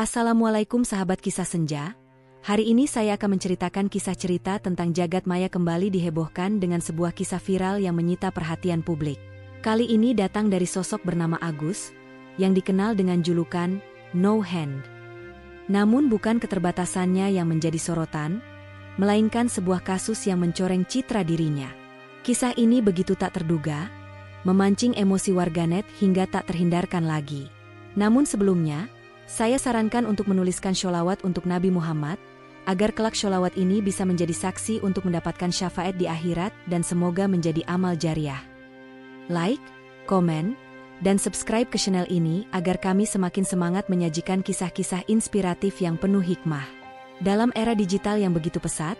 Assalamualaikum sahabat kisah senja. Hari ini saya akan menceritakan kisah cerita tentang jagat maya kembali dihebohkan dengan sebuah kisah viral yang menyita perhatian publik. Kali ini datang dari sosok bernama Agus, yang dikenal dengan julukan No Hand. Namun bukan keterbatasannya yang menjadi sorotan, melainkan sebuah kasus yang mencoreng citra dirinya. Kisah ini begitu tak terduga, memancing emosi warganet hingga tak terhindarkan lagi. Namun sebelumnya, saya sarankan untuk menuliskan sholawat untuk Nabi Muhammad, agar kelak sholawat ini bisa menjadi saksi untuk mendapatkan syafaat di akhirat dan semoga menjadi amal jariah. Like, komen, dan subscribe ke channel ini agar kami semakin semangat menyajikan kisah-kisah inspiratif yang penuh hikmah. Dalam era digital yang begitu pesat,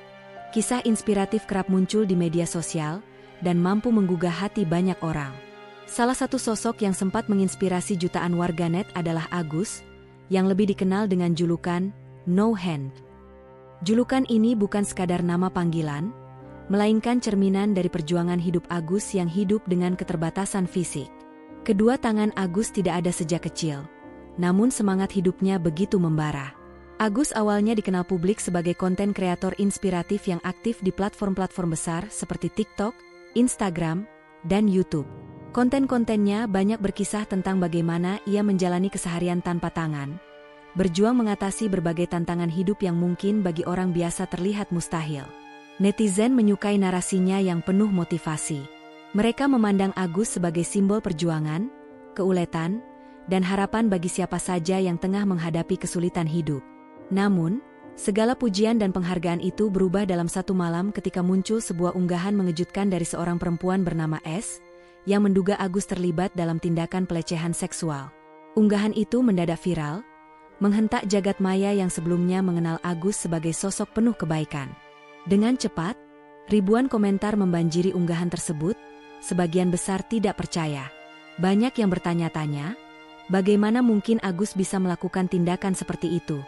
kisah inspiratif kerap muncul di media sosial dan mampu menggugah hati banyak orang. Salah satu sosok yang sempat menginspirasi jutaan warganet adalah Agus, yang lebih dikenal dengan julukan No Hand. Julukan ini bukan sekadar nama panggilan, melainkan cerminan dari perjuangan hidup Agus yang hidup dengan keterbatasan fisik. Kedua tangan Agus tidak ada sejak kecil, namun semangat hidupnya begitu membara. Agus awalnya dikenal publik sebagai konten kreator inspiratif yang aktif di platform-platform besar seperti TikTok, Instagram, dan YouTube. Konten-kontennya banyak berkisah tentang bagaimana ia menjalani keseharian tanpa tangan, berjuang mengatasi berbagai tantangan hidup yang mungkin bagi orang biasa terlihat mustahil. Netizen menyukai narasinya yang penuh motivasi. Mereka memandang Agus sebagai simbol perjuangan, keuletan, dan harapan bagi siapa saja yang tengah menghadapi kesulitan hidup. Namun, segala pujian dan penghargaan itu berubah dalam satu malam ketika muncul sebuah unggahan mengejutkan dari seorang perempuan bernama S, yang menduga Agus terlibat dalam tindakan pelecehan seksual. Unggahan itu mendadak viral, menghentak jagat maya yang sebelumnya mengenal Agus sebagai sosok penuh kebaikan. Dengan cepat, ribuan komentar membanjiri unggahan tersebut, sebagian besar tidak percaya. Banyak yang bertanya-tanya, bagaimana mungkin Agus bisa melakukan tindakan seperti itu?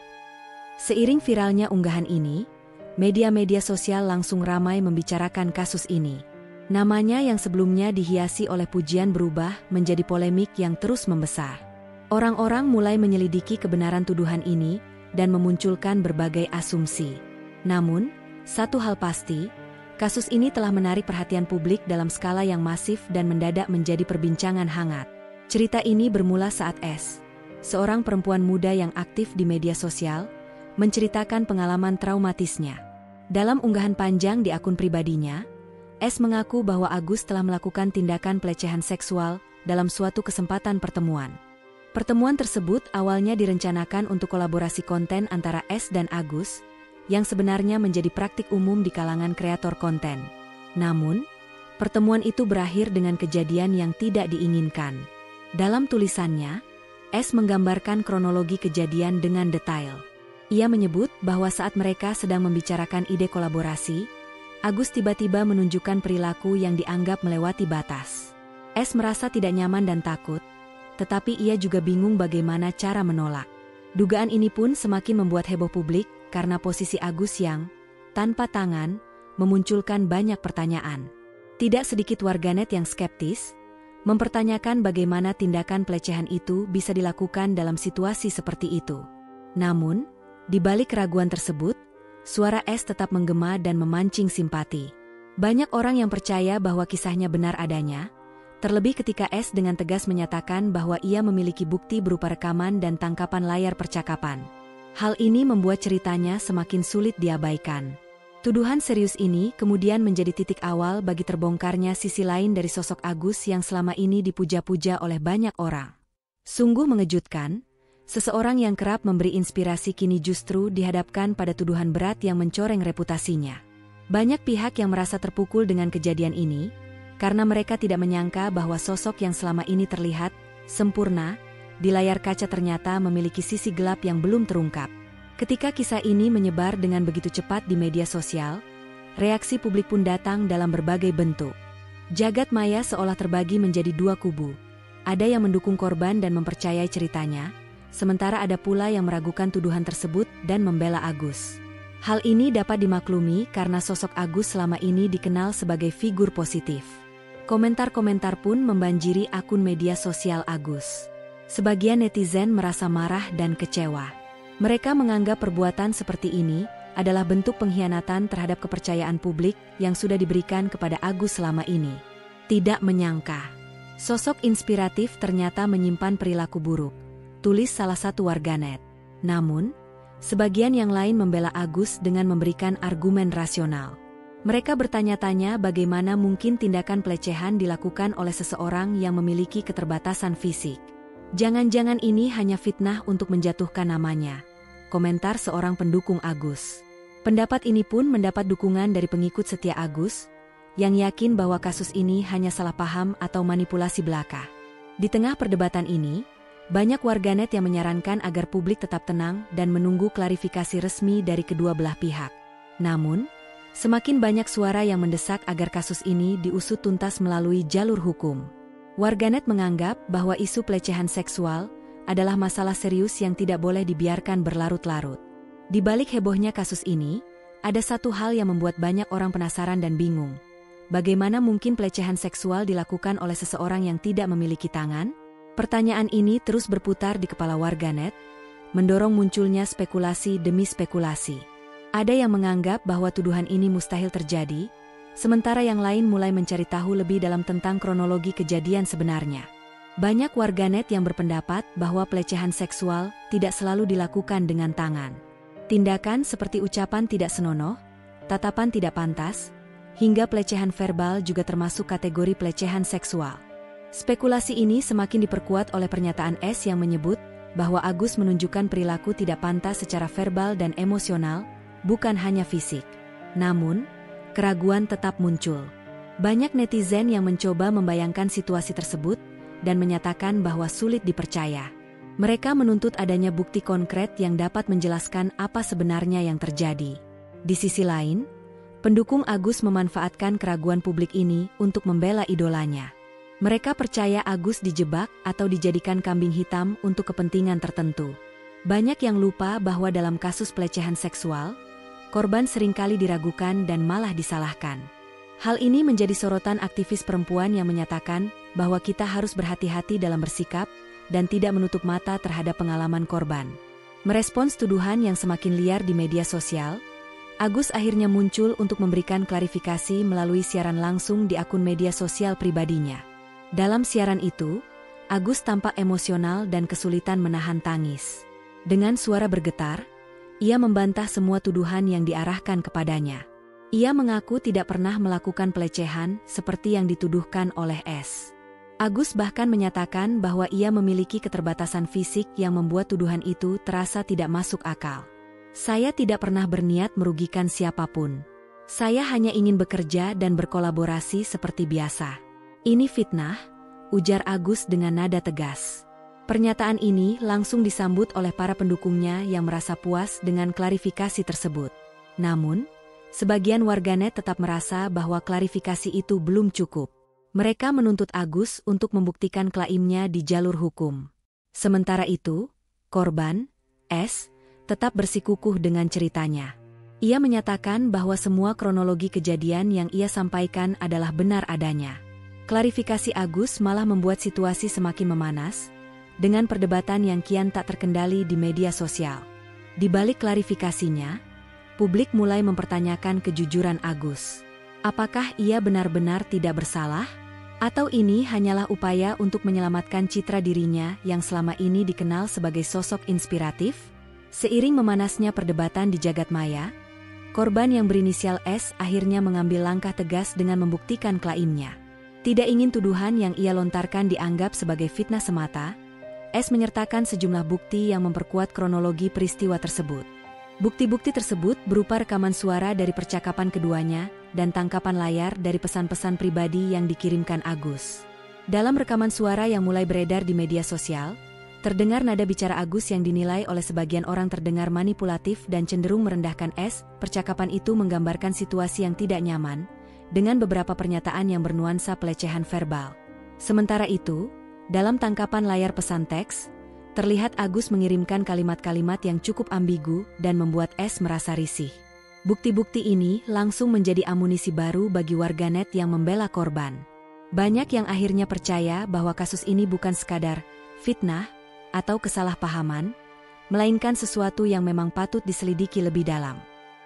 Seiring viralnya unggahan ini, media-media sosial langsung ramai membicarakan kasus ini. Namanya yang sebelumnya dihiasi oleh pujian berubah menjadi polemik yang terus membesar. Orang-orang mulai menyelidiki kebenaran tuduhan ini dan memunculkan berbagai asumsi. Namun, satu hal pasti, kasus ini telah menarik perhatian publik dalam skala yang masif dan mendadak menjadi perbincangan hangat. Cerita ini bermula saat S, seorang perempuan muda yang aktif di media sosial, menceritakan pengalaman traumatisnya. Dalam unggahan panjang di akun pribadinya, S mengaku bahwa Agus telah melakukan tindakan pelecehan seksual dalam suatu kesempatan pertemuan. Pertemuan tersebut awalnya direncanakan untuk kolaborasi konten antara S dan Agus, yang sebenarnya menjadi praktik umum di kalangan kreator konten. Namun, pertemuan itu berakhir dengan kejadian yang tidak diinginkan. Dalam tulisannya, S menggambarkan kronologi kejadian dengan detail. Ia menyebut bahwa saat mereka sedang membicarakan ide kolaborasi, Agus tiba-tiba menunjukkan perilaku yang dianggap melewati batas. S merasa tidak nyaman dan takut, tetapi ia juga bingung bagaimana cara menolak. Dugaan ini pun semakin membuat heboh publik karena posisi Agus yang, tanpa tangan, memunculkan banyak pertanyaan. Tidak sedikit warganet yang skeptis, mempertanyakan bagaimana tindakan pelecehan itu bisa dilakukan dalam situasi seperti itu. Namun, di balik keraguan tersebut, suara S tetap menggema dan memancing simpati. Banyak orang yang percaya bahwa kisahnya benar adanya, terlebih ketika S dengan tegas menyatakan bahwa ia memiliki bukti berupa rekaman dan tangkapan layar percakapan. Hal ini membuat ceritanya semakin sulit diabaikan. Tuduhan serius ini kemudian menjadi titik awal bagi terbongkarnya sisi lain dari sosok Agus yang selama ini dipuja-puja oleh banyak orang. Sungguh mengejutkan, seseorang yang kerap memberi inspirasi kini justru dihadapkan pada tuduhan berat yang mencoreng reputasinya. Banyak pihak yang merasa terpukul dengan kejadian ini, karena mereka tidak menyangka bahwa sosok yang selama ini terlihat sempurna di layar kaca ternyata memiliki sisi gelap yang belum terungkap. Ketika kisah ini menyebar dengan begitu cepat di media sosial, reaksi publik pun datang dalam berbagai bentuk. Jagat maya seolah terbagi menjadi dua kubu. Ada yang mendukung korban dan mempercayai ceritanya, sementara ada pula yang meragukan tuduhan tersebut dan membela Agus. Hal ini dapat dimaklumi karena sosok Agus selama ini dikenal sebagai figur positif. Komentar-komentar pun membanjiri akun media sosial Agus. Sebagian netizen merasa marah dan kecewa. Mereka menganggap perbuatan seperti ini adalah bentuk pengkhianatan terhadap kepercayaan publik yang sudah diberikan kepada Agus selama ini. Tidak menyangka, sosok inspiratif ternyata menyimpan perilaku buruk, tulis salah satu warganet. Namun, sebagian yang lain membela Agus dengan memberikan argumen rasional. Mereka bertanya-tanya bagaimana mungkin tindakan pelecehan dilakukan oleh seseorang yang memiliki keterbatasan fisik. Jangan-jangan ini hanya fitnah untuk menjatuhkan namanya, komentar seorang pendukung Agus. Pendapat ini pun mendapat dukungan dari pengikut setia Agus, yang yakin bahwa kasus ini hanya salah paham atau manipulasi belaka. Di tengah perdebatan ini, banyak warganet yang menyarankan agar publik tetap tenang dan menunggu klarifikasi resmi dari kedua belah pihak. Namun, semakin banyak suara yang mendesak agar kasus ini diusut tuntas melalui jalur hukum. Warganet menganggap bahwa isu pelecehan seksual adalah masalah serius yang tidak boleh dibiarkan berlarut-larut. Di balik hebohnya kasus ini, ada satu hal yang membuat banyak orang penasaran dan bingung. Bagaimana mungkin pelecehan seksual dilakukan oleh seseorang yang tidak memiliki tangan? Pertanyaan ini terus berputar di kepala warganet, mendorong munculnya spekulasi demi spekulasi. Ada yang menganggap bahwa tuduhan ini mustahil terjadi, sementara yang lain mulai mencari tahu lebih dalam tentang kronologi kejadian sebenarnya. Banyak warganet yang berpendapat bahwa pelecehan seksual tidak selalu dilakukan dengan tangan. Tindakan seperti ucapan tidak senonoh, tatapan tidak pantas, hingga pelecehan verbal juga termasuk kategori pelecehan seksual. Spekulasi ini semakin diperkuat oleh pernyataan S yang menyebut bahwa Agus menunjukkan perilaku tidak pantas secara verbal dan emosional, bukan hanya fisik. Namun, keraguan tetap muncul. Banyak netizen yang mencoba membayangkan situasi tersebut dan menyatakan bahwa sulit dipercaya. Mereka menuntut adanya bukti konkret yang dapat menjelaskan apa sebenarnya yang terjadi. Di sisi lain, pendukung Agus memanfaatkan keraguan publik ini untuk membela idolanya. Mereka percaya Agus dijebak atau dijadikan kambing hitam untuk kepentingan tertentu. Banyak yang lupa bahwa dalam kasus pelecehan seksual, korban seringkali diragukan dan malah disalahkan. Hal ini menjadi sorotan aktivis perempuan yang menyatakan bahwa kita harus berhati-hati dalam bersikap dan tidak menutup mata terhadap pengalaman korban. Merespons tuduhan yang semakin liar di media sosial, Agus akhirnya muncul untuk memberikan klarifikasi melalui siaran langsung di akun media sosial pribadinya. Dalam siaran itu, Agus tampak emosional dan kesulitan menahan tangis. Dengan suara bergetar, ia membantah semua tuduhan yang diarahkan kepadanya. Ia mengaku tidak pernah melakukan pelecehan seperti yang dituduhkan oleh S. Agus bahkan menyatakan bahwa ia memiliki keterbatasan fisik yang membuat tuduhan itu terasa tidak masuk akal. Saya tidak pernah berniat merugikan siapapun. Saya hanya ingin bekerja dan berkolaborasi seperti biasa. Ini fitnah, ujar Agus dengan nada tegas. Pernyataan ini langsung disambut oleh para pendukungnya yang merasa puas dengan klarifikasi tersebut. Namun, sebagian warganet tetap merasa bahwa klarifikasi itu belum cukup. Mereka menuntut Agus untuk membuktikan klaimnya di jalur hukum. Sementara itu, korban, S, tetap bersikukuh dengan ceritanya. Ia menyatakan bahwa semua kronologi kejadian yang ia sampaikan adalah benar adanya. Klarifikasi Agus malah membuat situasi semakin memanas, dengan perdebatan yang kian tak terkendali di media sosial. Di balik klarifikasinya, publik mulai mempertanyakan kejujuran Agus. Apakah ia benar-benar tidak bersalah? Atau ini hanyalah upaya untuk menyelamatkan citra dirinya yang selama ini dikenal sebagai sosok inspiratif? Seiring memanasnya perdebatan di jagat maya, korban yang berinisial S akhirnya mengambil langkah tegas dengan membuktikan klaimnya. Tidak ingin tuduhan yang ia lontarkan dianggap sebagai fitnah semata, S menyertakan sejumlah bukti yang memperkuat kronologi peristiwa tersebut. Bukti-bukti tersebut berupa rekaman suara dari percakapan keduanya dan tangkapan layar dari pesan-pesan pribadi yang dikirimkan Agus. Dalam rekaman suara yang mulai beredar di media sosial, terdengar nada bicara Agus yang dinilai oleh sebagian orang terdengar manipulatif dan cenderung merendahkan S. Percakapan itu menggambarkan situasi yang tidak nyaman, dengan beberapa pernyataan yang bernuansa pelecehan verbal. Sementara itu, dalam tangkapan layar pesan teks, terlihat Agus mengirimkan kalimat-kalimat yang cukup ambigu dan membuat S merasa risih. Bukti-bukti ini langsung menjadi amunisi baru bagi warganet yang membela korban. Banyak yang akhirnya percaya bahwa kasus ini bukan sekadar fitnah atau kesalahpahaman, melainkan sesuatu yang memang patut diselidiki lebih dalam.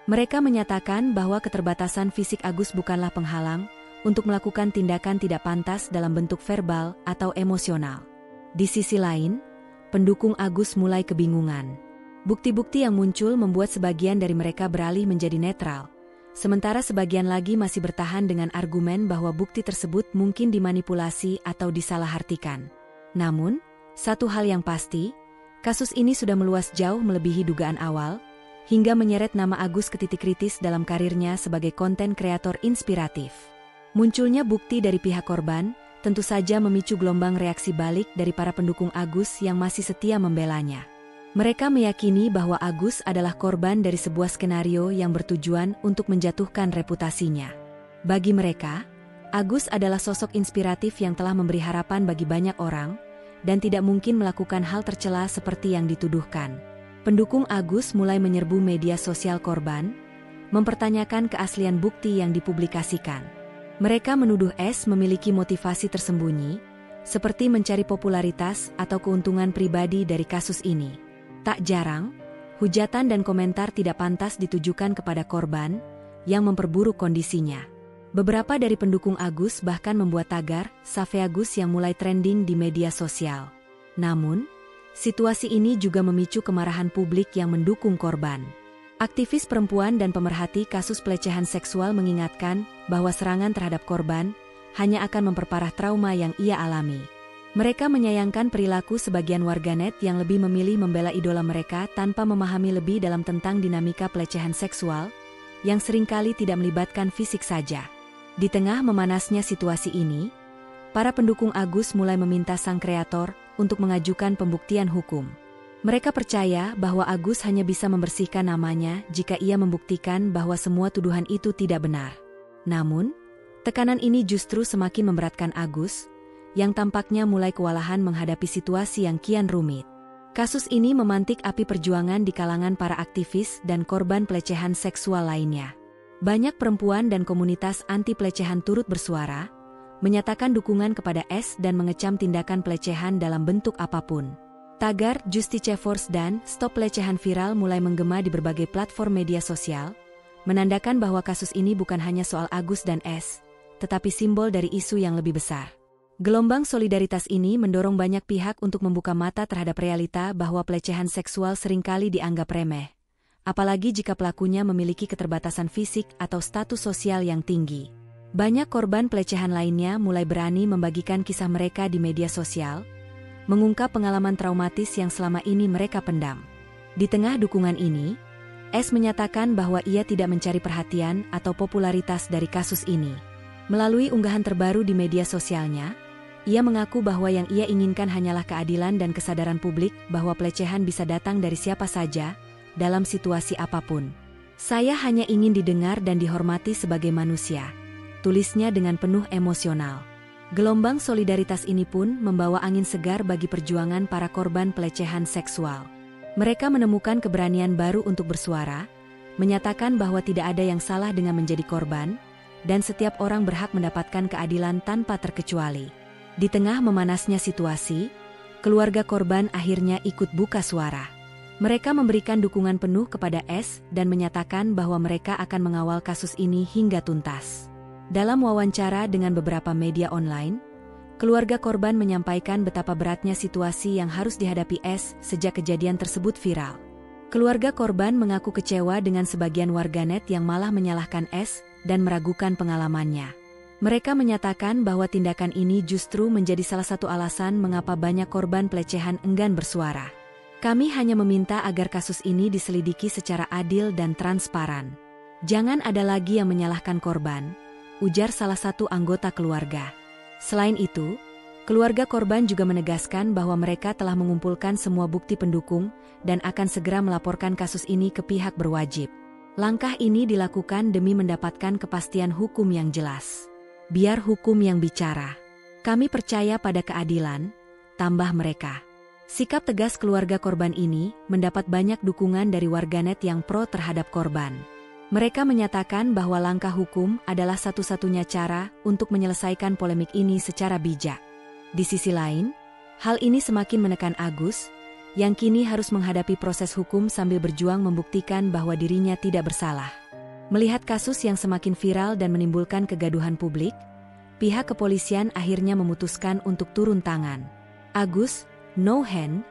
Mereka menyatakan bahwa keterbatasan fisik Agus bukanlah penghalang untuk melakukan tindakan tidak pantas dalam bentuk verbal atau emosional. Di sisi lain, pendukung Agus mulai kebingungan. Bukti-bukti yang muncul membuat sebagian dari mereka beralih menjadi netral, sementara sebagian lagi masih bertahan dengan argumen bahwa bukti tersebut mungkin dimanipulasi atau disalahartikan. Namun, satu hal yang pasti, kasus ini sudah meluas jauh melebihi dugaan awal, hingga menyeret nama Agus ke titik kritis dalam karirnya sebagai konten kreator inspiratif. Munculnya bukti dari pihak korban, tentu saja memicu gelombang reaksi balik dari para pendukung Agus yang masih setia membelanya. Mereka meyakini bahwa Agus adalah korban dari sebuah skenario yang bertujuan untuk menjatuhkan reputasinya. Bagi mereka, Agus adalah sosok inspiratif yang telah memberi harapan bagi banyak orang, dan tidak mungkin melakukan hal tercela seperti yang dituduhkan. Pendukung Agus mulai menyerbu media sosial korban, mempertanyakan keaslian bukti yang dipublikasikan. Mereka menuduh S memiliki motivasi tersembunyi, seperti mencari popularitas atau keuntungan pribadi dari kasus ini. Tak jarang, hujatan dan komentar tidak pantas ditujukan kepada korban, yang memperburuk kondisinya. Beberapa dari pendukung Agus bahkan membuat tagar "Save Agus" yang mulai trending di media sosial. Namun, situasi ini juga memicu kemarahan publik yang mendukung korban. Aktivis perempuan dan pemerhati kasus pelecehan seksual mengingatkan bahwa serangan terhadap korban hanya akan memperparah trauma yang ia alami. Mereka menyayangkan perilaku sebagian warganet yang lebih memilih membela idola mereka tanpa memahami lebih dalam tentang dinamika pelecehan seksual, yang seringkali tidak melibatkan fisik saja. Di tengah memanasnya situasi ini, para pendukung Agus mulai meminta sang kreator untuk mengajukan pembuktian hukum. Mereka percaya bahwa Agus hanya bisa membersihkan namanya jika ia membuktikan bahwa semua tuduhan itu tidak benar. Namun, tekanan ini justru semakin memberatkan Agus, yang tampaknya mulai kewalahan menghadapi situasi yang kian rumit. Kasus ini memantik api perjuangan di kalangan para aktivis dan korban pelecehan seksual lainnya. Banyak perempuan dan komunitas anti pelecehan turut bersuara, menyatakan dukungan kepada S dan mengecam tindakan pelecehan dalam bentuk apapun. Tagar Justice Force dan Stop Pelecehan viral mulai menggema di berbagai platform media sosial, menandakan bahwa kasus ini bukan hanya soal Agus dan S, tetapi simbol dari isu yang lebih besar. Gelombang solidaritas ini mendorong banyak pihak untuk membuka mata terhadap realita bahwa pelecehan seksual seringkali dianggap remeh, apalagi jika pelakunya memiliki keterbatasan fisik atau status sosial yang tinggi. Banyak korban pelecehan lainnya mulai berani membagikan kisah mereka di media sosial, mengungkap pengalaman traumatis yang selama ini mereka pendam. Di tengah dukungan ini, S menyatakan bahwa ia tidak mencari perhatian atau popularitas dari kasus ini. Melalui unggahan terbaru di media sosialnya, ia mengaku bahwa yang ia inginkan hanyalah keadilan dan kesadaran publik bahwa pelecehan bisa datang dari siapa saja, dalam situasi apapun. Saya hanya ingin didengar dan dihormati sebagai manusia, tulisnya dengan penuh emosional. Gelombang solidaritas ini pun membawa angin segar bagi perjuangan para korban pelecehan seksual. Mereka menemukan keberanian baru untuk bersuara, menyatakan bahwa tidak ada yang salah dengan menjadi korban, dan setiap orang berhak mendapatkan keadilan tanpa terkecuali. Di tengah memanasnya situasi, keluarga korban akhirnya ikut buka suara. Mereka memberikan dukungan penuh kepada S dan menyatakan bahwa mereka akan mengawal kasus ini hingga tuntas. Dalam wawancara dengan beberapa media online, keluarga korban menyampaikan betapa beratnya situasi yang harus dihadapi S sejak kejadian tersebut viral. Keluarga korban mengaku kecewa dengan sebagian warganet yang malah menyalahkan S dan meragukan pengalamannya. Mereka menyatakan bahwa tindakan ini justru menjadi salah satu alasan mengapa banyak korban pelecehan enggan bersuara. Kami hanya meminta agar kasus ini diselidiki secara adil dan transparan. Jangan ada lagi yang menyalahkan korban, ujar salah satu anggota keluarga. Selain itu, keluarga korban juga menegaskan bahwa mereka telah mengumpulkan semua bukti pendukung dan akan segera melaporkan kasus ini ke pihak berwajib. Langkah ini dilakukan demi mendapatkan kepastian hukum yang jelas. Biar hukum yang bicara. Kami percaya pada keadilan, tambah mereka. Sikap tegas keluarga korban ini mendapat banyak dukungan dari warganet yang pro terhadap korban. Mereka menyatakan bahwa langkah hukum adalah satu-satunya cara untuk menyelesaikan polemik ini secara bijak. Di sisi lain, hal ini semakin menekan Agus, yang kini harus menghadapi proses hukum sambil berjuang membuktikan bahwa dirinya tidak bersalah. Melihat kasus yang semakin viral dan menimbulkan kegaduhan publik, pihak kepolisian akhirnya memutuskan untuk turun tangan. Agus, No Hand,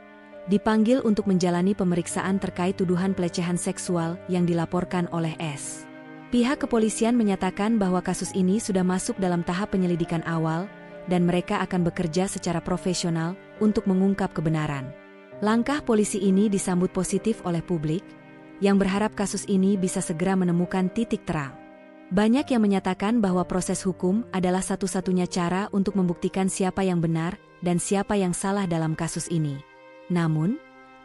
dipanggil untuk menjalani pemeriksaan terkait tuduhan pelecehan seksual yang dilaporkan oleh S. Pihak kepolisian menyatakan bahwa kasus ini sudah masuk dalam tahap penyelidikan awal dan mereka akan bekerja secara profesional untuk mengungkap kebenaran. Langkah polisi ini disambut positif oleh publik, yang berharap kasus ini bisa segera menemukan titik terang. Banyak yang menyatakan bahwa proses hukum adalah satu-satunya cara untuk membuktikan siapa yang benar dan siapa yang salah dalam kasus ini. Namun,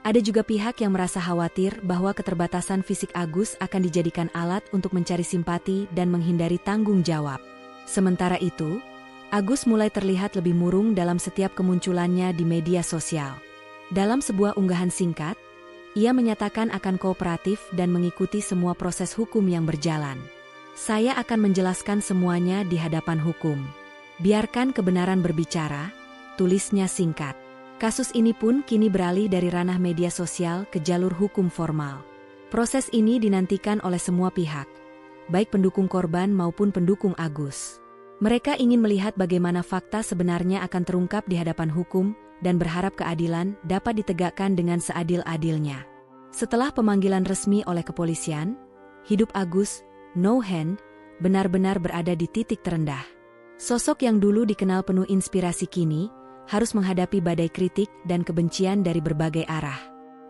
ada juga pihak yang merasa khawatir bahwa keterbatasan fisik Agus akan dijadikan alat untuk mencari simpati dan menghindari tanggung jawab. Sementara itu, Agus mulai terlihat lebih murung dalam setiap kemunculannya di media sosial. Dalam sebuah unggahan singkat, ia menyatakan akan kooperatif dan mengikuti semua proses hukum yang berjalan. Saya akan menjelaskan semuanya di hadapan hukum. Biarkan kebenaran berbicara, tulisnya singkat. Kasus ini pun kini beralih dari ranah media sosial ke jalur hukum formal. Proses ini dinantikan oleh semua pihak, baik pendukung korban maupun pendukung Agus. Mereka ingin melihat bagaimana fakta sebenarnya akan terungkap di hadapan hukum dan berharap keadilan dapat ditegakkan dengan seadil-adilnya. Setelah pemanggilan resmi oleh kepolisian, hidup Agus, No Hand, benar-benar berada di titik terendah. Sosok yang dulu dikenal penuh inspirasi kini harus menghadapi badai kritik dan kebencian dari berbagai arah.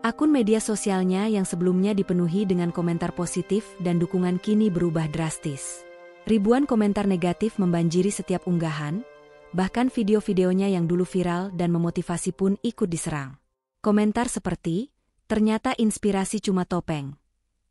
Akun media sosialnya yang sebelumnya dipenuhi dengan komentar positif dan dukungan kini berubah drastis. Ribuan komentar negatif membanjiri setiap unggahan, bahkan video-videonya yang dulu viral dan memotivasi pun ikut diserang. Komentar seperti, "Ternyata inspirasi cuma topeng,"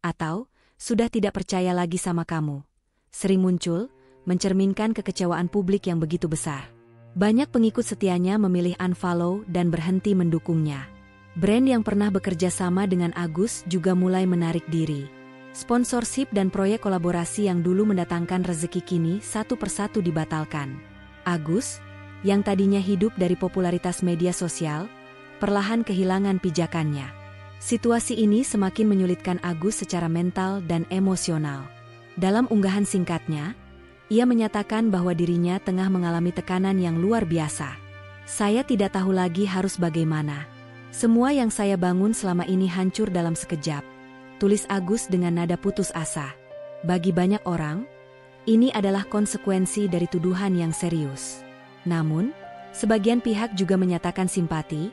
atau "Sudah tidak percaya lagi sama kamu," sering muncul, mencerminkan kekecewaan publik yang begitu besar. Banyak pengikut setianya memilih unfollow dan berhenti mendukungnya. Brand yang pernah bekerja sama dengan Agus juga mulai menarik diri. Sponsorship dan proyek kolaborasi yang dulu mendatangkan rezeki kini satu persatu dibatalkan. Agus, yang tadinya hidup dari popularitas media sosial, perlahan kehilangan pijakannya. Situasi ini semakin menyulitkan Agus secara mental dan emosional. Dalam unggahan singkatnya, ia menyatakan bahwa dirinya tengah mengalami tekanan yang luar biasa. "Saya tidak tahu lagi harus bagaimana. Semua yang saya bangun selama ini hancur dalam sekejap," tulis Agus dengan nada putus asa. Bagi banyak orang, ini adalah konsekuensi dari tuduhan yang serius. Namun, sebagian pihak juga menyatakan simpati,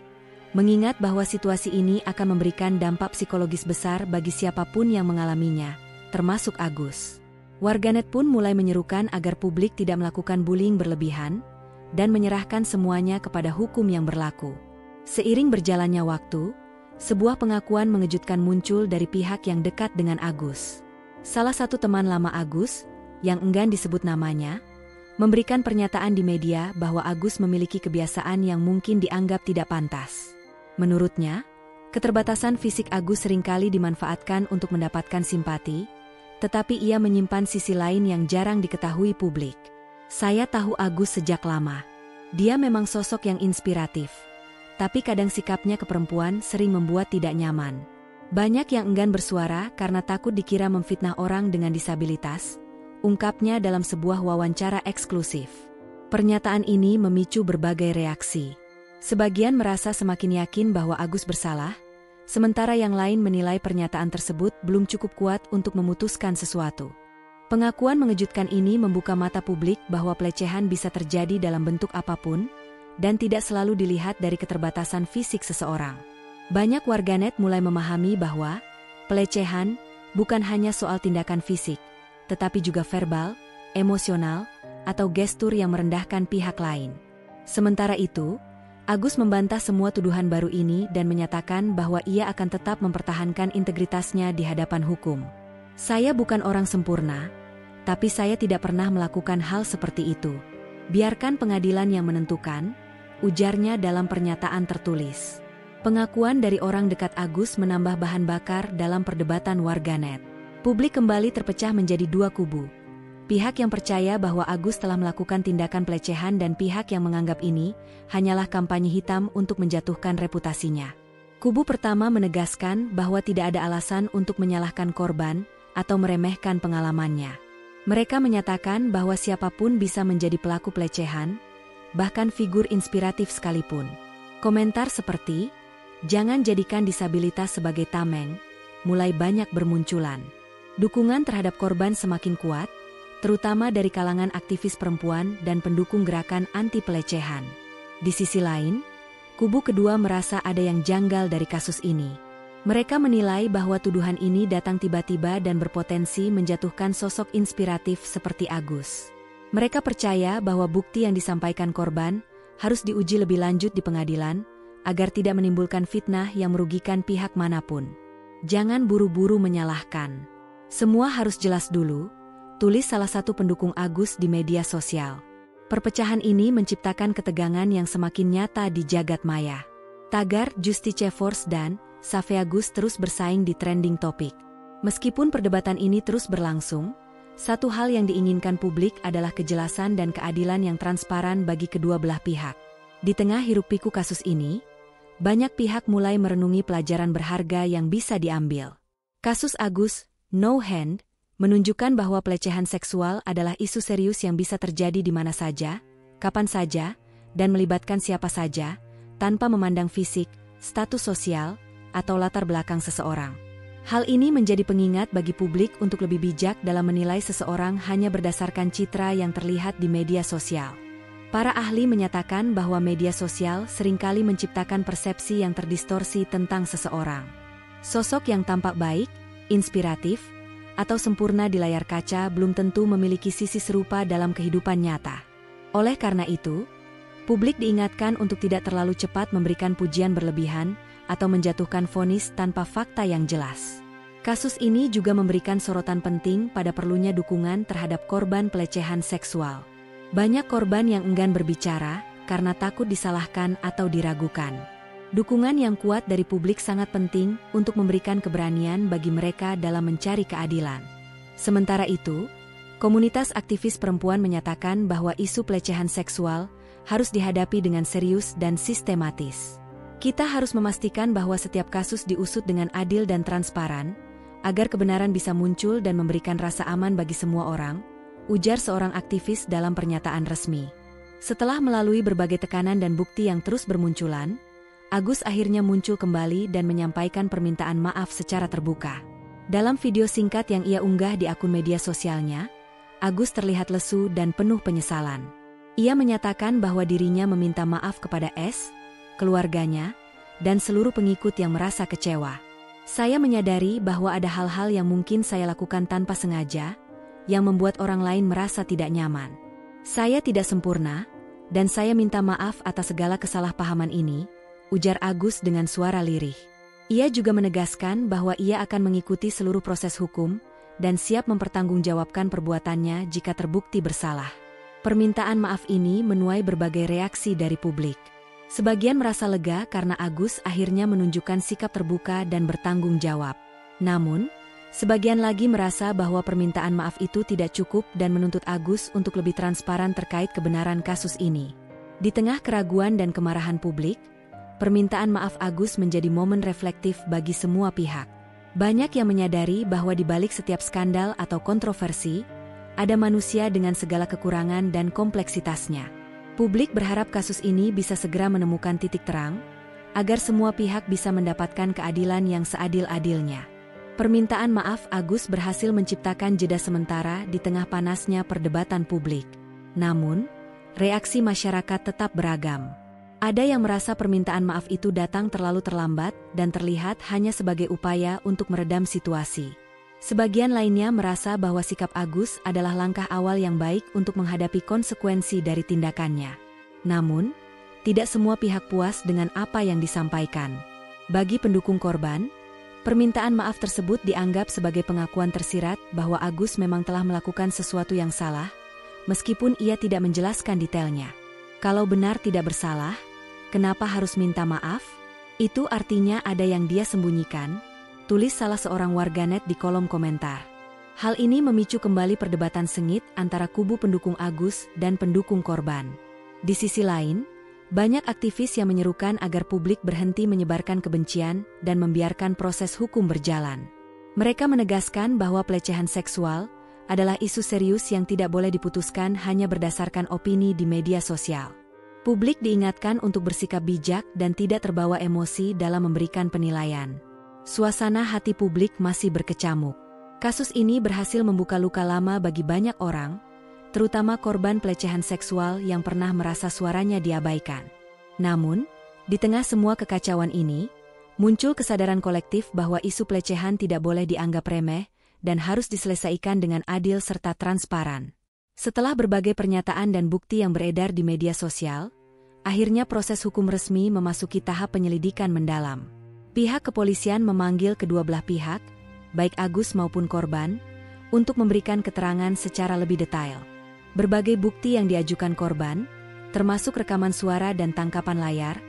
mengingat bahwa situasi ini akan memberikan dampak psikologis besar bagi siapapun yang mengalaminya, termasuk Agus. Warganet pun mulai menyerukan agar publik tidak melakukan bullying berlebihan, dan menyerahkan semuanya kepada hukum yang berlaku. Seiring berjalannya waktu, sebuah pengakuan mengejutkan muncul dari pihak yang dekat dengan Agus. Salah satu teman lama Agus, yang enggan disebut namanya, memberikan pernyataan di media bahwa Agus memiliki kebiasaan yang mungkin dianggap tidak pantas. Menurutnya, keterbatasan fisik Agus seringkali dimanfaatkan untuk mendapatkan simpati, tetapi ia menyimpan sisi lain yang jarang diketahui publik. "Saya tahu Agus sejak lama. Dia memang sosok yang inspiratif. Tapi kadang sikapnya ke perempuan sering membuat tidak nyaman. Banyak yang enggan bersuara karena takut dikira memfitnah orang dengan disabilitas," ungkapnya dalam sebuah wawancara eksklusif. Pernyataan ini memicu berbagai reaksi. Sebagian merasa semakin yakin bahwa Agus bersalah, sementara yang lain menilai pernyataan tersebut belum cukup kuat untuk memutuskan sesuatu. Pengakuan mengejutkan ini membuka mata publik bahwa pelecehan bisa terjadi dalam bentuk apapun, dan tidak selalu dilihat dari keterbatasan fisik seseorang. Banyak warganet mulai memahami bahwa pelecehan bukan hanya soal tindakan fisik, tetapi juga verbal, emosional, atau gestur yang merendahkan pihak lain. Sementara itu, Agus membantah semua tuduhan baru ini dan menyatakan bahwa ia akan tetap mempertahankan integritasnya di hadapan hukum. "Saya bukan orang sempurna, tapi saya tidak pernah melakukan hal seperti itu. Biarkan pengadilan yang menentukan," ujarnya dalam pernyataan tertulis. Pengakuan dari orang dekat Agus menambah bahan bakar dalam perdebatan warganet. Publik kembali terpecah menjadi dua kubu. Pihak yang percaya bahwa Agus telah melakukan tindakan pelecehan dan pihak yang menganggap ini hanyalah kampanye hitam untuk menjatuhkan reputasinya. Kubu pertama menegaskan bahwa tidak ada alasan untuk menyalahkan korban atau meremehkan pengalamannya. Mereka menyatakan bahwa siapapun bisa menjadi pelaku pelecehan, bahkan figur inspiratif sekalipun. Komentar seperti, "Jangan jadikan disabilitas sebagai tameng," mulai banyak bermunculan. Dukungan terhadap korban semakin kuat, terutama dari kalangan aktivis perempuan dan pendukung gerakan anti pelecehan. Di sisi lain, kubu kedua merasa ada yang janggal dari kasus ini. Mereka menilai bahwa tuduhan ini datang tiba-tiba dan berpotensi menjatuhkan sosok inspiratif seperti Agus. Mereka percaya bahwa bukti yang disampaikan korban harus diuji lebih lanjut di pengadilan, agar tidak menimbulkan fitnah yang merugikan pihak manapun. "Jangan buru-buru menyalahkan. Semua harus jelas dulu," tulis salah satu pendukung Agus di media sosial. Perpecahan ini menciptakan ketegangan yang semakin nyata di jagat maya. Tagar Justice Force dan Save Agus terus bersaing di trending topik. Meskipun perdebatan ini terus berlangsung, satu hal yang diinginkan publik adalah kejelasan dan keadilan yang transparan bagi kedua belah pihak. Di tengah hiruk-pikuk kasus ini, banyak pihak mulai merenungi pelajaran berharga yang bisa diambil. Kasus Agus, No Hand, menunjukkan bahwa pelecehan seksual adalah isu serius yang bisa terjadi di mana saja, kapan saja, dan melibatkan siapa saja, tanpa memandang fisik, status sosial, atau latar belakang seseorang. Hal ini menjadi pengingat bagi publik untuk lebih bijak dalam menilai seseorang hanya berdasarkan citra yang terlihat di media sosial. Para ahli menyatakan bahwa media sosial seringkali menciptakan persepsi yang terdistorsi tentang seseorang. Sosok yang tampak baik, inspiratif, atau sempurna di layar kaca belum tentu memiliki sisi serupa dalam kehidupan nyata. Oleh karena itu, publik diingatkan untuk tidak terlalu cepat memberikan pujian berlebihan atau menjatuhkan vonis tanpa fakta yang jelas. Kasus ini juga memberikan sorotan penting pada perlunya dukungan terhadap korban pelecehan seksual. Banyak korban yang enggan berbicara karena takut disalahkan atau diragukan. Dukungan yang kuat dari publik sangat penting untuk memberikan keberanian bagi mereka dalam mencari keadilan. Sementara itu, komunitas aktivis perempuan menyatakan bahwa isu pelecehan seksual harus dihadapi dengan serius dan sistematis. "Kita harus memastikan bahwa setiap kasus diusut dengan adil dan transparan, agar kebenaran bisa muncul dan memberikan rasa aman bagi semua orang," ujar seorang aktivis dalam pernyataan resmi. Setelah melalui berbagai tekanan dan bukti yang terus bermunculan, Agus akhirnya muncul kembali dan menyampaikan permintaan maaf secara terbuka. Dalam video singkat yang ia unggah di akun media sosialnya, Agus terlihat lesu dan penuh penyesalan. Ia menyatakan bahwa dirinya meminta maaf kepada S, keluarganya, dan seluruh pengikut yang merasa kecewa. "Saya menyadari bahwa ada hal-hal yang mungkin saya lakukan tanpa sengaja, yang membuat orang lain merasa tidak nyaman. Saya tidak sempurna, dan saya minta maaf atas segala kesalahpahaman ini," ujar Agus dengan suara lirih. Ia juga menegaskan bahwa ia akan mengikuti seluruh proses hukum dan siap mempertanggungjawabkan perbuatannya jika terbukti bersalah. Permintaan maaf ini menuai berbagai reaksi dari publik. Sebagian merasa lega karena Agus akhirnya menunjukkan sikap terbuka dan bertanggung jawab. Namun, sebagian lagi merasa bahwa permintaan maaf itu tidak cukup dan menuntut Agus untuk lebih transparan terkait kebenaran kasus ini. Di tengah keraguan dan kemarahan publik, permintaan maaf Agus menjadi momen reflektif bagi semua pihak. Banyak yang menyadari bahwa di balik setiap skandal atau kontroversi, ada manusia dengan segala kekurangan dan kompleksitasnya. Publik berharap kasus ini bisa segera menemukan titik terang, agar semua pihak bisa mendapatkan keadilan yang seadil-adilnya. Permintaan maaf Agus berhasil menciptakan jeda sementara di tengah panasnya perdebatan publik. Namun, reaksi masyarakat tetap beragam. Ada yang merasa permintaan maaf itu datang terlalu terlambat dan terlihat hanya sebagai upaya untuk meredam situasi. Sebagian lainnya merasa bahwa sikap Agus adalah langkah awal yang baik untuk menghadapi konsekuensi dari tindakannya. Namun, tidak semua pihak puas dengan apa yang disampaikan. Bagi pendukung korban, permintaan maaf tersebut dianggap sebagai pengakuan tersirat bahwa Agus memang telah melakukan sesuatu yang salah, meskipun ia tidak menjelaskan detailnya. Kalau benar tidak bersalah, kenapa harus minta maaf? Itu artinya ada yang dia sembunyikan, tulis salah seorang warganet di kolom komentar. Hal ini memicu kembali perdebatan sengit antara kubu pendukung Agus dan pendukung korban. Di sisi lain, Banyak aktivis yang menyerukan agar publik berhenti menyebarkan kebencian dan membiarkan proses hukum berjalan. Mereka menegaskan bahwa pelecehan seksual adalah isu serius yang tidak boleh diputuskan hanya berdasarkan opini di media sosial. Publik diingatkan untuk bersikap bijak dan tidak terbawa emosi dalam memberikan penilaian. Suasana hati publik masih berkecamuk. Kasus ini berhasil membuka luka lama bagi banyak orang, terutama korban pelecehan seksual yang pernah merasa suaranya diabaikan. Namun, di tengah semua kekacauan ini, muncul kesadaran kolektif bahwa isu pelecehan tidak boleh dianggap remeh dan harus diselesaikan dengan adil serta transparan. Setelah berbagai pernyataan dan bukti yang beredar di media sosial, akhirnya proses hukum resmi memasuki tahap penyelidikan mendalam. Pihak kepolisian memanggil kedua belah pihak, baik Agus maupun korban, untuk memberikan keterangan secara lebih detail. Berbagai bukti yang diajukan korban, termasuk rekaman suara dan tangkapan layar,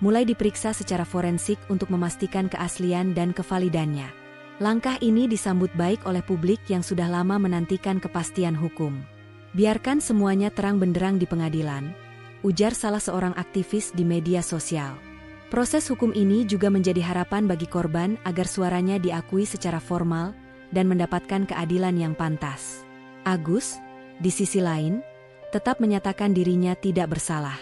mulai diperiksa secara forensik untuk memastikan keaslian dan kevalidannya. Langkah ini disambut baik oleh publik yang sudah lama menantikan kepastian hukum. Biarkan semuanya terang benderang di pengadilan, ujar salah seorang aktivis di media sosial. Proses hukum ini juga menjadi harapan bagi korban agar suaranya diakui secara formal dan mendapatkan keadilan yang pantas. Agus, di sisi lain, tetap menyatakan dirinya tidak bersalah.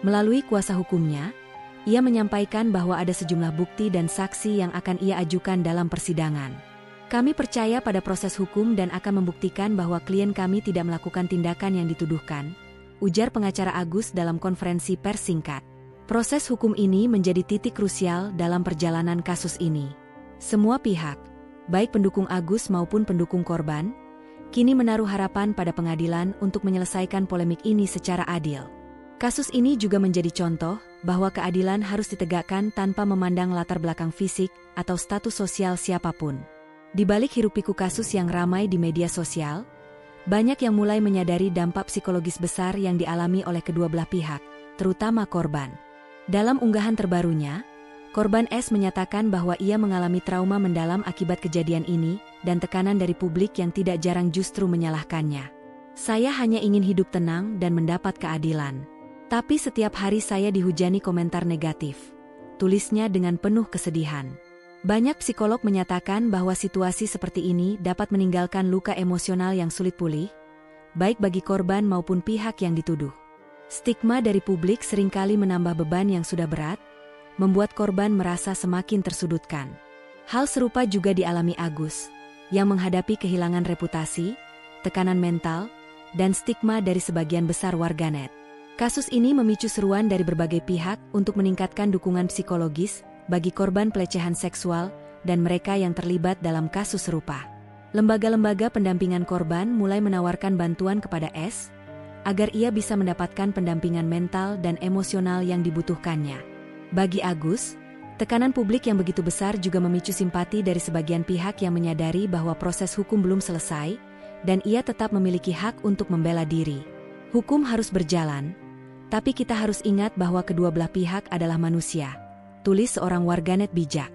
Melalui kuasa hukumnya, ia menyampaikan bahwa ada sejumlah bukti dan saksi yang akan ia ajukan dalam persidangan. Kami percaya pada proses hukum dan akan membuktikan bahwa klien kami tidak melakukan tindakan yang dituduhkan, ujar pengacara Agus dalam konferensi pers singkat. Proses hukum ini menjadi titik krusial dalam perjalanan kasus ini. Semua pihak, baik pendukung Agus maupun pendukung korban, kini menaruh harapan pada pengadilan untuk menyelesaikan polemik ini secara adil. Kasus ini juga menjadi contoh bahwa keadilan harus ditegakkan tanpa memandang latar belakang fisik atau status sosial siapapun. Di balik hiruk-pikuk kasus yang ramai di media sosial, banyak yang mulai menyadari dampak psikologis besar yang dialami oleh kedua belah pihak, terutama korban. Dalam unggahan terbarunya, korban S menyatakan bahwa ia mengalami trauma mendalam akibat kejadian ini dan tekanan dari publik yang tidak jarang justru menyalahkannya. Saya hanya ingin hidup tenang dan mendapat keadilan. Tapi setiap hari saya dihujani komentar negatif, tulisnya dengan penuh kesedihan. Banyak psikolog menyatakan bahwa situasi seperti ini dapat meninggalkan luka emosional yang sulit pulih, baik bagi korban maupun pihak yang dituduh. Stigma dari publik seringkali menambah beban yang sudah berat, membuat korban merasa semakin tersudutkan. Hal serupa juga dialami Agus, yang menghadapi kehilangan reputasi, tekanan mental, dan stigma dari sebagian besar warganet. Kasus ini memicu seruan dari berbagai pihak untuk meningkatkan dukungan psikologis bagi korban pelecehan seksual dan mereka yang terlibat dalam kasus serupa. Lembaga-lembaga pendampingan korban mulai menawarkan bantuan kepada S, agar ia bisa mendapatkan pendampingan mental dan emosional yang dibutuhkannya. Bagi Agus, tekanan publik yang begitu besar juga memicu simpati dari sebagian pihak yang menyadari bahwa proses hukum belum selesai, dan ia tetap memiliki hak untuk membela diri. Hukum harus berjalan, tapi kita harus ingat bahwa kedua belah pihak adalah manusia, tulis seorang warganet bijak.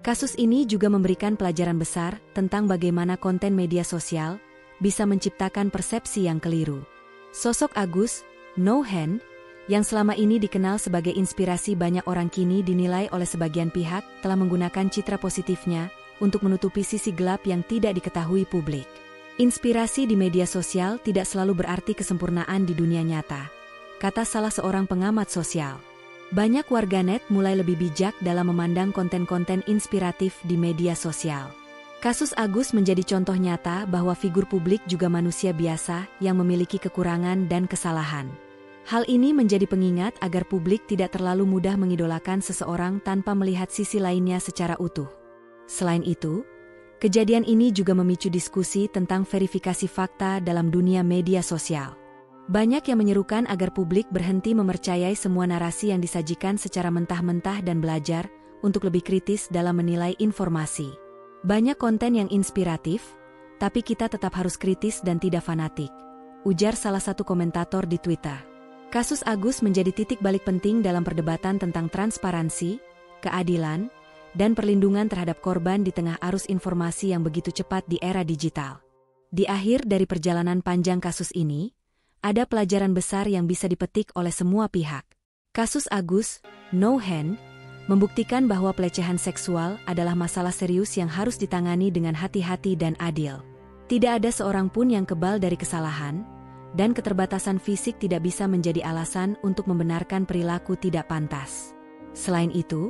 Kasus ini juga memberikan pelajaran besar tentang bagaimana konten media sosial bisa menciptakan persepsi yang keliru. Sosok Agus, No Hand, yang selama ini dikenal sebagai inspirasi banyak orang kini dinilai oleh sebagian pihak telah menggunakan citra positifnya untuk menutupi sisi gelap yang tidak diketahui publik. Inspirasi di media sosial tidak selalu berarti kesempurnaan di dunia nyata, kata salah seorang pengamat sosial. Banyak warganet mulai lebih bijak dalam memandang konten-konten inspiratif di media sosial. Kasus Agus menjadi contoh nyata bahwa figur publik juga manusia biasa yang memiliki kekurangan dan kesalahan. Hal ini menjadi pengingat agar publik tidak terlalu mudah mengidolakan seseorang tanpa melihat sisi lainnya secara utuh. Selain itu, kejadian ini juga memicu diskusi tentang verifikasi fakta dalam dunia media sosial. Banyak yang menyerukan agar publik berhenti mempercayai semua narasi yang disajikan secara mentah-mentah dan belajar untuk lebih kritis dalam menilai informasi. Banyak konten yang inspiratif, tapi kita tetap harus kritis dan tidak fanatik, ujar salah satu komentator di Twitter. Kasus Agus menjadi titik balik penting dalam perdebatan tentang transparansi, keadilan, dan perlindungan terhadap korban di tengah arus informasi yang begitu cepat di era digital. Di akhir dari perjalanan panjang kasus ini, ada pelajaran besar yang bisa dipetik oleh semua pihak. Kasus Agus, No Hand, membuktikan bahwa pelecehan seksual adalah masalah serius yang harus ditangani dengan hati-hati dan adil. Tidak ada seorang pun yang kebal dari kesalahan, dan keterbatasan fisik tidak bisa menjadi alasan untuk membenarkan perilaku tidak pantas. Selain itu,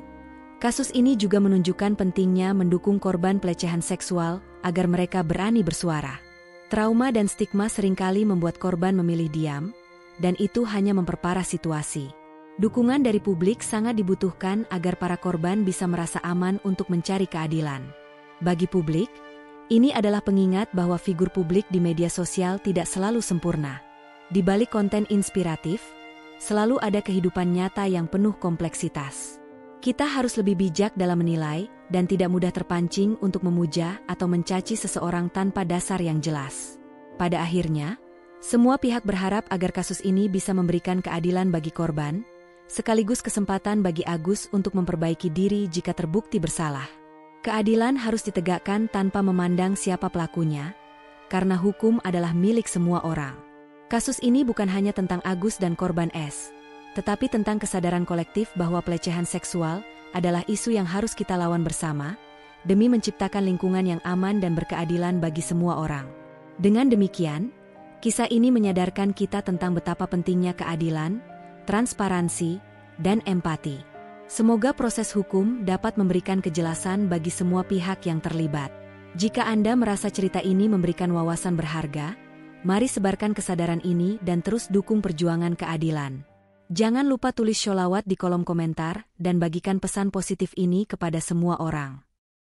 kasus ini juga menunjukkan pentingnya mendukung korban pelecehan seksual agar mereka berani bersuara. Trauma dan stigma seringkali membuat korban memilih diam, dan itu hanya memperparah situasi. Dukungan dari publik sangat dibutuhkan agar para korban bisa merasa aman untuk mencari keadilan. Bagi publik, ini adalah pengingat bahwa figur publik di media sosial tidak selalu sempurna. Di balik konten inspiratif, selalu ada kehidupan nyata yang penuh kompleksitas. Kita harus lebih bijak dalam menilai dan tidak mudah terpancing untuk memuja atau mencaci seseorang tanpa dasar yang jelas. Pada akhirnya, semua pihak berharap agar kasus ini bisa memberikan keadilan bagi korban, sekaligus kesempatan bagi Agus untuk memperbaiki diri jika terbukti bersalah. Keadilan harus ditegakkan tanpa memandang siapa pelakunya, karena hukum adalah milik semua orang. Kasus ini bukan hanya tentang Agus dan korban S, tetapi tentang kesadaran kolektif bahwa pelecehan seksual adalah isu yang harus kita lawan bersama, demi menciptakan lingkungan yang aman dan berkeadilan bagi semua orang. Dengan demikian, kisah ini menyadarkan kita tentang betapa pentingnya keadilan, transparansi, dan empati. Semoga proses hukum dapat memberikan kejelasan bagi semua pihak yang terlibat. Jika Anda merasa cerita ini memberikan wawasan berharga, mari sebarkan kesadaran ini dan terus dukung perjuangan keadilan. Jangan lupa tulis sholawat di kolom komentar dan bagikan pesan positif ini kepada semua orang.